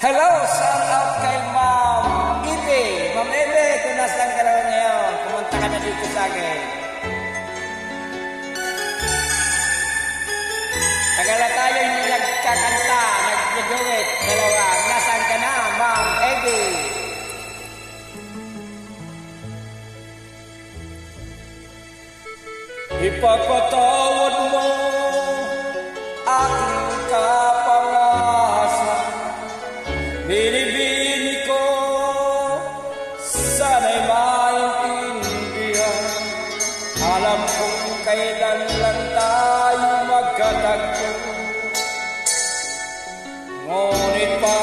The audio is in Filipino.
Hello, shout out kay Ma'am Ibe. Ma'am Ibe, kung nasaan ka naman ngayon, pumunta ka na dito sa akin. Tagal na tayo hindi nagkakanta, nag-duet, dalawa. Nasaan ka na, Ma'am Ibe? Ipagpatawad mo aking kapangasan. Binibini ko, sana'y maintindihan. Alam kong kailan lang tayo magkatagpo, ngunit pa